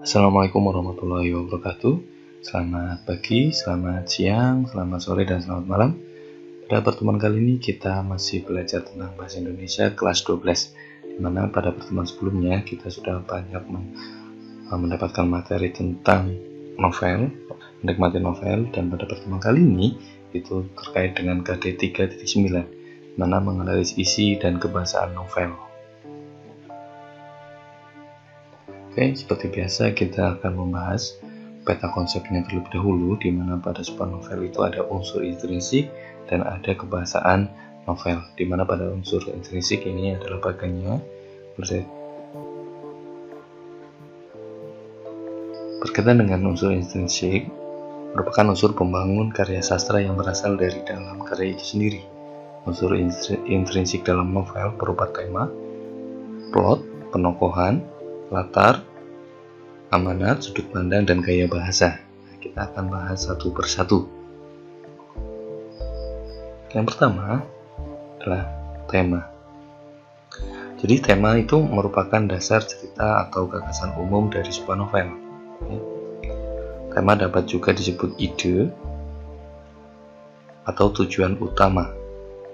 Assalamualaikum warahmatullahi wabarakatuh. Selamat pagi, selamat siang, selamat sore, dan selamat malam. Pada pertemuan kali ini kita masih belajar tentang bahasa Indonesia kelas 12, di mana pada pertemuan sebelumnya kita sudah banyak mendapatkan materi tentang novel, menikmati novel, dan pada pertemuan kali ini itu terkait dengan KD 3.9, mana menganalisis isi dan kebahasaan novel. Oke, seperti biasa kita akan membahas peta konsepnya terlebih dahulu, di mana pada sebuah novel itu ada unsur intrinsik dan ada kebahasaan novel, di mana pada unsur intrinsik ini adalah bagiannya berkaitan dengan unsur intrinsik merupakan unsur pembangun karya sastra yang berasal dari dalam karya itu sendiri. Unsur intrinsik dalam novel berupa tema, plot, penokohan, latar, amanat, sudut pandang, dan gaya bahasa. Kita akan bahas satu persatu. Yang pertama adalah tema. Jadi tema itu merupakan dasar cerita atau gagasan umum dari sebuah novel. Tema dapat juga disebut ide atau tujuan utama.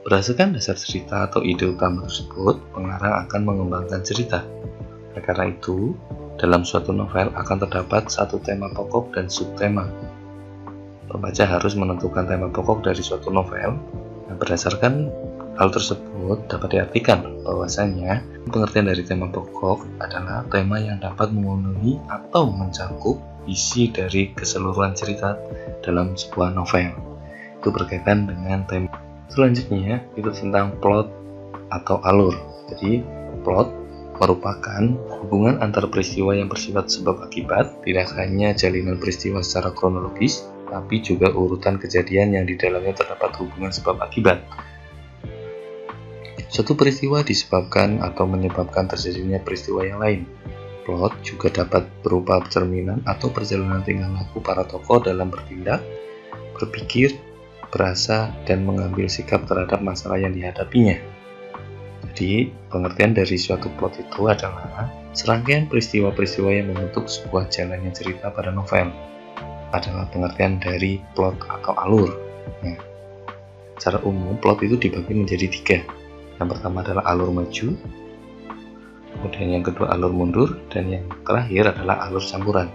Berdasarkan dasar cerita atau ide utama tersebut, pengarang akan mengembangkan cerita. Karena itu, dalam suatu novel akan terdapat satu tema pokok dan subtema. Pembaca harus menentukan tema pokok dari suatu novel. Nah, berdasarkan hal tersebut dapat diartikan bahwasanya pengertian dari tema pokok adalah tema yang dapat memenuhi atau mencakup isi dari keseluruhan cerita dalam sebuah novel. Itu berkaitan dengan tema. Selanjutnya itu tentang plot atau alur. Jadi plot merupakan hubungan antar peristiwa yang bersifat sebab akibat, tidak hanya jalinan peristiwa secara kronologis, tapi juga urutan kejadian yang di dalamnya terdapat hubungan sebab akibat. Suatu peristiwa disebabkan atau menyebabkan terjadinya peristiwa yang lain. Plot juga dapat berupa cerminan atau perjalanan tingkah laku para tokoh dalam bertindak, berpikir, berasa, dan mengambil sikap terhadap masalah yang dihadapinya. Jadi, pengertian dari suatu plot itu adalah serangkaian peristiwa-peristiwa yang membentuk sebuah jalannya cerita pada novel. Adalah pengertian dari plot atau alur. Nah, secara umum plot itu dibagi menjadi 3. Yang pertama adalah alur maju, kemudian yang kedua alur mundur, dan yang terakhir adalah alur campuran.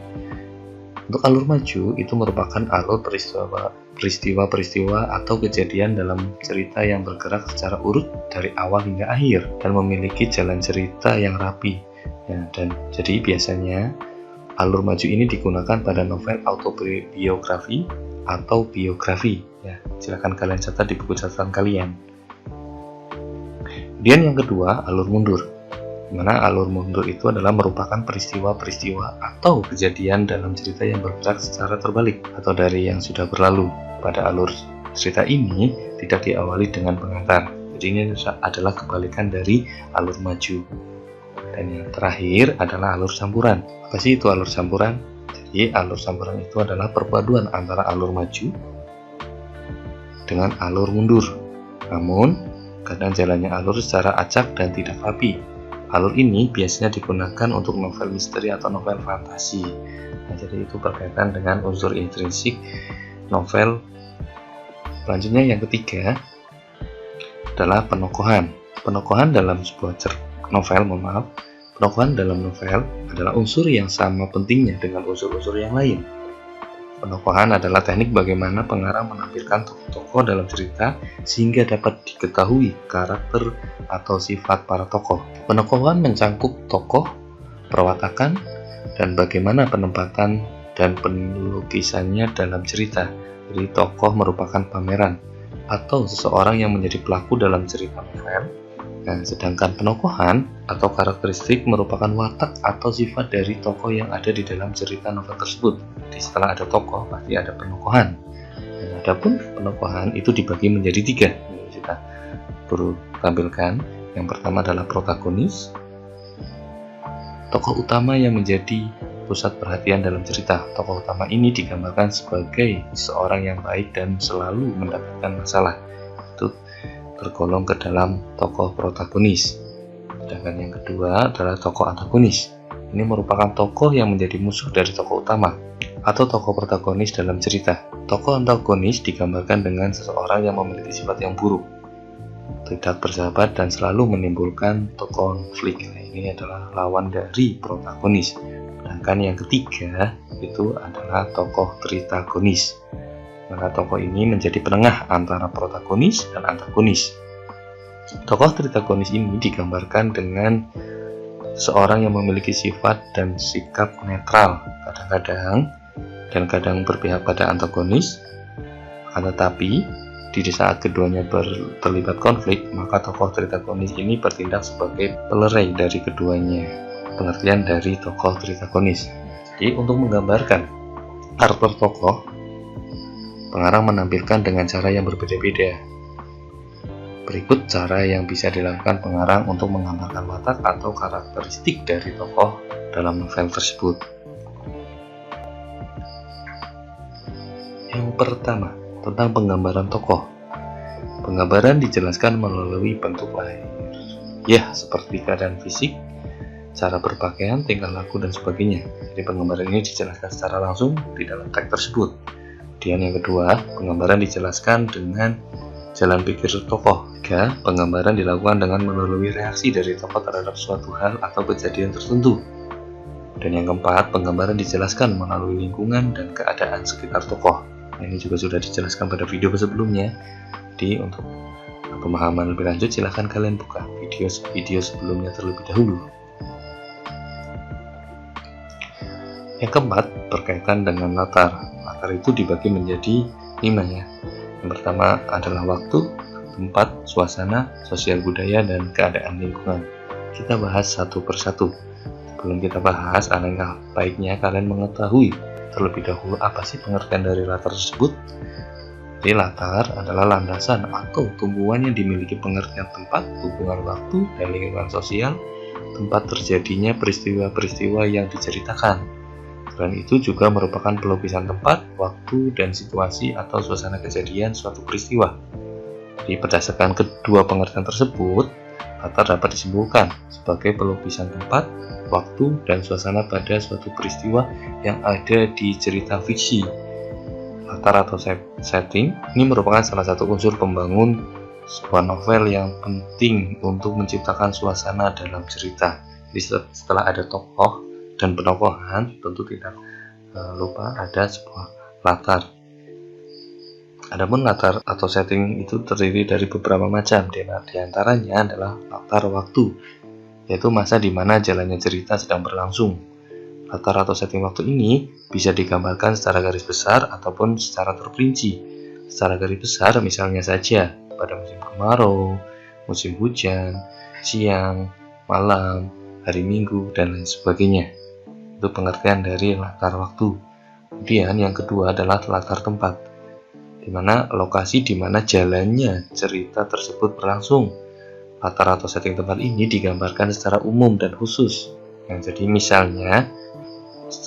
Untuk alur maju itu merupakan alur peristiwa-peristiwa atau kejadian dalam cerita yang bergerak secara urut dari awal hingga akhir dan memiliki jalan cerita yang rapi. Ya, dan jadi biasanya alur maju ini digunakan pada novel autobiografi atau biografi. Ya, silakan kalian catat di buku catatan kalian. Kemudian yang kedua alur mundur, di mana alur mundur itu adalah merupakan peristiwa-peristiwa atau kejadian dalam cerita yang bergerak secara terbalik atau dari yang sudah berlalu. Pada alur cerita ini tidak diawali dengan pengantar. Jadi ini adalah kebalikan dari alur maju. Dan yang terakhir adalah alur campuran. Apa sih itu alur campuran? Jadi alur campuran itu adalah perpaduan antara alur maju dengan alur mundur. Namun, kadang jalannya alur secara acak dan tidak rapi. Alur ini biasanya digunakan untuk novel misteri atau novel fantasi. Nah, jadi itu berkaitan dengan unsur intrinsik novel. Selanjutnya yang ketiga adalah penokohan. Penokohan dalam sebuah penokohan dalam novel adalah unsur yang sama pentingnya dengan unsur-unsur yang lain. Penokohan adalah teknik bagaimana pengarang menampilkan tokoh-tokoh dalam cerita sehingga dapat diketahui karakter atau sifat para tokoh. Penokohan mencangkup tokoh, perwatakan, dan bagaimana penempatan dan penulisannya dalam cerita. Jadi tokoh merupakan pameran atau seseorang yang menjadi pelaku dalam cerita novel. Nah, sedangkan penokohan atau karakteristik merupakan watak atau sifat dari tokoh yang ada di dalam cerita novel tersebut. Jadi setelah ada tokoh pasti ada penokohan. Dan adapun penokohan itu dibagi menjadi 3. Kita perlu tampilkan. Yang pertama adalah protagonis, tokoh utama yang menjadi pusat perhatian dalam cerita. Tokoh utama ini digambarkan sebagai seorang yang baik dan selalu mendapatkan masalah. Itu tergolong ke dalam tokoh protagonis. Sedangkan yang kedua adalah tokoh antagonis. ini merupakan tokoh yang menjadi musuh dari tokoh utama atau tokoh protagonis dalam cerita. Tokoh antagonis digambarkan dengan seseorang yang memiliki sifat yang buruk, tidak bersahabat, dan selalu menimbulkan konflik. Nah, ini adalah lawan dari protagonis. Sedangkan yang ketiga itu adalah tokoh tritagonis. Maka tokoh ini menjadi penengah antara protagonis dan antagonis. Tokoh tritagonis ini digambarkan dengan seorang yang memiliki sifat dan sikap netral, kadang berpihak pada antagonis. Akan tetapi di saat keduanya terlibat konflik, maka tokoh tritagonis ini bertindak sebagai pelerai dari keduanya. Pengertian dari tokoh tritagonis. Jadi untuk menggambarkan karakter tokoh, pengarang menampilkan dengan cara yang berbeda-beda. Berikut cara yang bisa dilakukan pengarang untuk menggambarkan watak atau karakteristik dari tokoh dalam novel tersebut. Yang pertama, tentang penggambaran tokoh. Penggambaran dijelaskan melalui bentuk lahir, ya, seperti keadaan fisik, cara berpakaian, tingkah laku, dan sebagainya. Jadi penggambaran ini dijelaskan secara langsung di dalam teks tersebut. Kemudian yang kedua, penggambaran dijelaskan dengan jalan pikir tokoh. Tiga, penggambaran dilakukan dengan melalui reaksi dari tokoh terhadap suatu hal atau kejadian tertentu. Dan yang keempat, penggambaran dijelaskan melalui lingkungan dan keadaan sekitar tokoh. Nah, ini juga sudah dijelaskan pada video sebelumnya. Jadi untuk pemahaman lebih lanjut silahkan kalian buka video sebelumnya terlebih dahulu. Yang keempat, berkaitan dengan latar. Latar itu dibagi menjadi 5 ya. Yang pertama adalah waktu, tempat, suasana, sosial budaya, dan keadaan lingkungan. Kita bahas satu persatu. Sebelum kita bahas, alangkah baiknya kalian mengetahui terlebih dahulu apa sih pengertian dari latar tersebut. Jadi latar adalah landasan atau tumbuhan yang dimiliki pengertian tempat, hubungan waktu, dan lingkungan sosial, tempat terjadinya peristiwa-peristiwa yang diceritakan. Selain itu juga merupakan pelukisan tempat, waktu, dan situasi atau suasana kejadian suatu peristiwa. Jadi berdasarkan kedua pengertian tersebut, latar dapat disimpulkan sebagai pelukisan tempat, waktu, dan suasana pada suatu peristiwa yang ada di cerita fiksi. Latar atau setting ini merupakan salah satu unsur pembangun sebuah novel yang penting untuk menciptakan suasana dalam cerita. Jadi setelah ada tokoh dan penokohan, tentu tidak lupa ada sebuah latar. Adapun latar atau setting itu terdiri dari beberapa macam. Di antaranya adalah latar waktu, yaitu masa di mana jalannya cerita sedang berlangsung. Latar atau setting waktu ini bisa digambarkan secara garis besar ataupun secara terperinci. Secara garis besar misalnya saja pada musim kemarau, musim hujan, siang, malam, hari Minggu, dan lain sebagainya. Itu pengertian dari latar waktu. Kemudian yang kedua adalah latar tempat, di mana lokasi di mana jalannya cerita tersebut berlangsung. Latar atau setting tempat ini digambarkan secara umum dan khusus. Jadi misalnya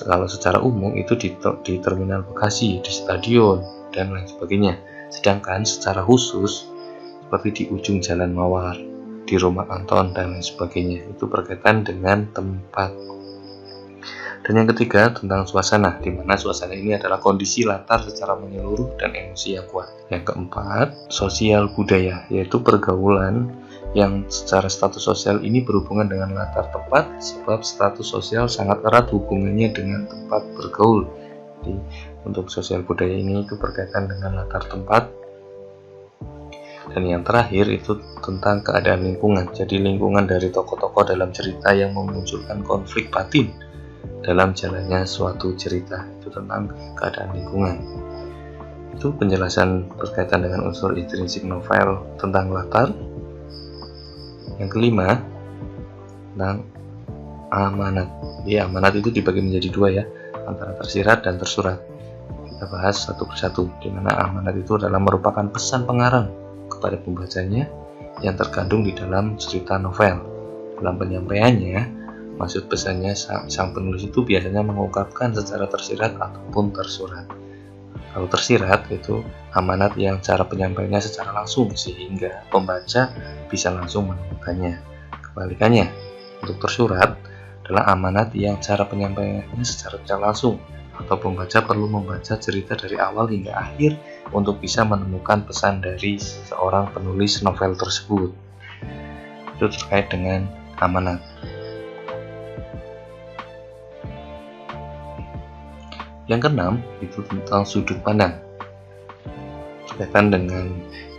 kalau secara umum itu di terminal Bekasi, di stadion, dan lain sebagainya. Sedangkan secara khusus seperti di ujung Jalan Mawar, di rumah Anton, dan lain sebagainya. Itu berkaitan dengan tempat. Dan yang ketiga tentang suasana, di mana suasana ini adalah kondisi latar secara menyeluruh dan emosi yang kuat. Yang keempat, sosial budaya, yaitu pergaulan yang secara status sosial ini berhubungan dengan latar tempat, sebab status sosial sangat erat hubungannya dengan tempat bergaul. Jadi untuk sosial budaya ini itu berkaitan dengan latar tempat. Dan yang terakhir itu tentang keadaan lingkungan. Jadi lingkungan dari tokoh-tokoh dalam cerita yang memunculkan konflik batin dalam jalannya suatu cerita, itu tentang keadaan lingkungan. Itu penjelasan berkaitan dengan unsur intrinsik novel tentang latar. Yang kelima, tentang amanat. Jadi amanat itu dibagi menjadi 2 ya, antara tersirat dan tersurat. Kita bahas satu persatu, di mana amanat itu adalah merupakan pesan pengarang kepada pembacanya yang terkandung di dalam cerita novel. Dalam penyampaiannya, maksud pesannya sang penulis itu biasanya mengungkapkan secara tersirat ataupun tersurat. Kalau tersirat itu amanat yang cara penyampaiannya secara langsung sehingga pembaca bisa langsung menemukannya. Kebalikannya, untuk tersurat adalah amanat yang cara penyampaiannya secara tidak langsung, atau pembaca perlu membaca cerita dari awal hingga akhir untuk bisa menemukan pesan dari seorang penulis novel tersebut. Itu terkait dengan amanat. Yang keenam itu tentang sudut pandang. Berkaitan dengan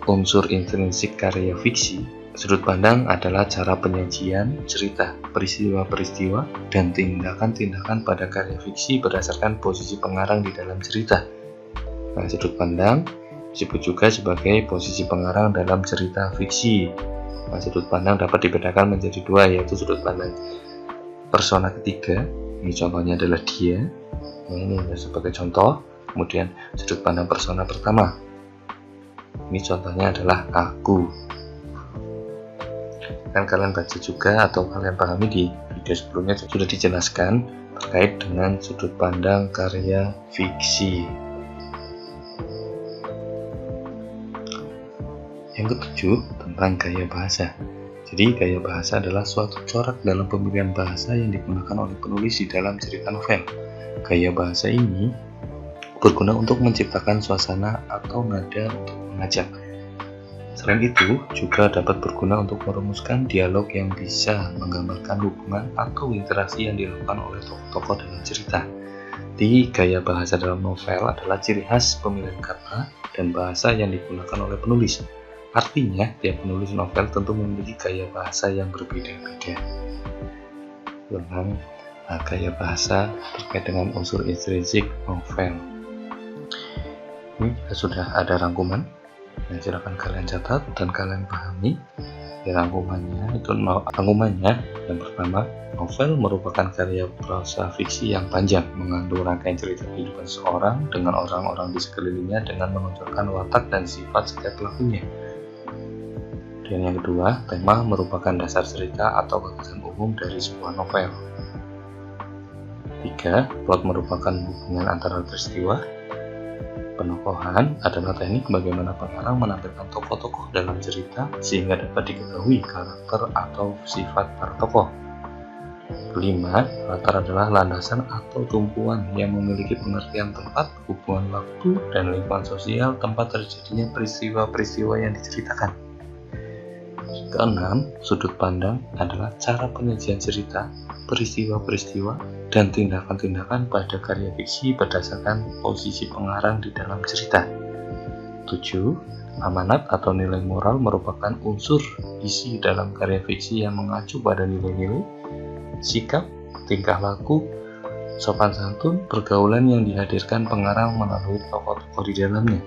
unsur intrinsik karya fiksi, sudut pandang adalah cara penyajian cerita, peristiwa-peristiwa, dan tindakan-tindakan pada karya fiksi berdasarkan posisi pengarang di dalam cerita. Nah, sudut pandang disebut juga sebagai posisi pengarang dalam cerita fiksi. Nah, sudut pandang dapat dibedakan menjadi dua, yaitu sudut pandang persona ketiga, ini contohnya adalah dia. Nah, ini sebagai contoh. Kemudian sudut pandang persona pertama, ini contohnya adalah aku. Dan kalian baca juga atau kalian pahami di video sebelumnya sudah dijelaskan terkait dengan sudut pandang karya fiksi. Yang ketujuh tentang gaya bahasa. Jadi gaya bahasa adalah suatu corak dalam pemilihan bahasa yang digunakan oleh penulis di dalam cerita novel. Gaya bahasa ini berguna untuk menciptakan suasana atau nada untuk mengajak. Selain itu, juga dapat berguna untuk merumuskan dialog yang bisa menggambarkan hubungan atau interaksi yang dilakukan oleh tokoh-tokoh dalam cerita. Di gaya bahasa dalam novel adalah ciri khas pemilihan kata dan bahasa yang digunakan oleh penulis. Artinya, tiap penulis novel tentu memiliki gaya bahasa yang berbeda-beda. Tentang gaya bahasa terkait dengan unsur intrinsik novel. Ini sudah ada rangkuman. Nah, silakan kalian catat dan kalian pahami. Rangkumannya yang pertama, novel merupakan karya prosa fiksi yang panjang, mengandung rangkaian cerita kehidupan seseorang dengan orang-orang di sekelilingnya dengan menonjolkan watak dan sifat setiap pelakunya. Dan yang kedua, tema merupakan dasar cerita atau gagasan umum dari sebuah novel. 3. Plot merupakan hubungan antara peristiwa. Penokohan adalah teknik bagaimana pengarang menampilkan tokoh-tokoh dalam cerita sehingga dapat diketahui karakter atau sifat para tokoh. 5. Latar adalah landasan atau tumpuan yang memiliki pengertian tempat, hubungan waktu, dan lingkungan sosial tempat terjadinya peristiwa-peristiwa yang diceritakan. 6. Sudut pandang adalah cara penyajian cerita, peristiwa-peristiwa, dan tindakan-tindakan pada karya fiksi berdasarkan posisi pengarang di dalam cerita. 7. Amanat atau nilai moral merupakan unsur isi dalam karya fiksi yang mengacu pada nilai-nilai, sikap, tingkah laku, sopan santun, pergaulan yang dihadirkan pengarang melalui tokoh-tokoh di dalamnya.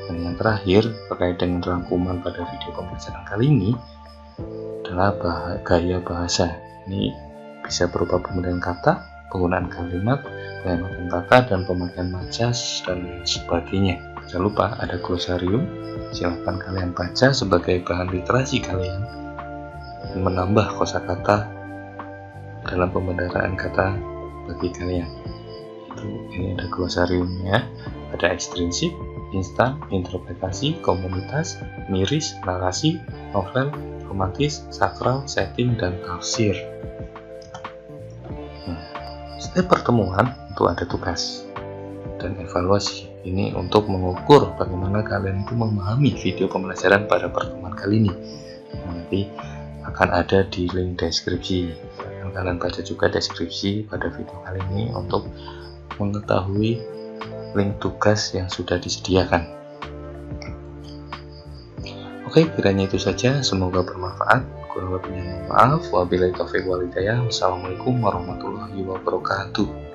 Dan yang terakhir, terkait dengan rangkuman pada video pembelajaran kali ini adalah gaya bahasa. Ini bisa berupa pemilihan kata, penggunaan kalimat, pengematan kata, dan pemakaian majas, dan sebagainya. Jangan lupa ada glosarium, silakan kalian baca sebagai bahan literasi kalian dan menambah kosakata dalam pembendaraan kata bagi kalian. Ini ada glosariumnya, ada ekstrinsik, instan, interpretasi, komunitas, miris, narasi, novel, romantis, sakral, setting, dan tafsir. Setiap pertemuan itu ada tugas dan evaluasi. Ini untuk mengukur bagaimana kalian itu memahami video pembelajaran pada pertemuan kali ini. Nanti akan ada di link deskripsi. Dan kalian baca juga deskripsi pada video kali ini untuk mengetahui link tugas yang sudah disediakan. Oke, kiranya itu saja. Semoga bermanfaat. Kurang lebihnya mohon maaf. Wabillahi taufiq wal hidayah. Wassalamualaikum warahmatullahi wabarakatuh.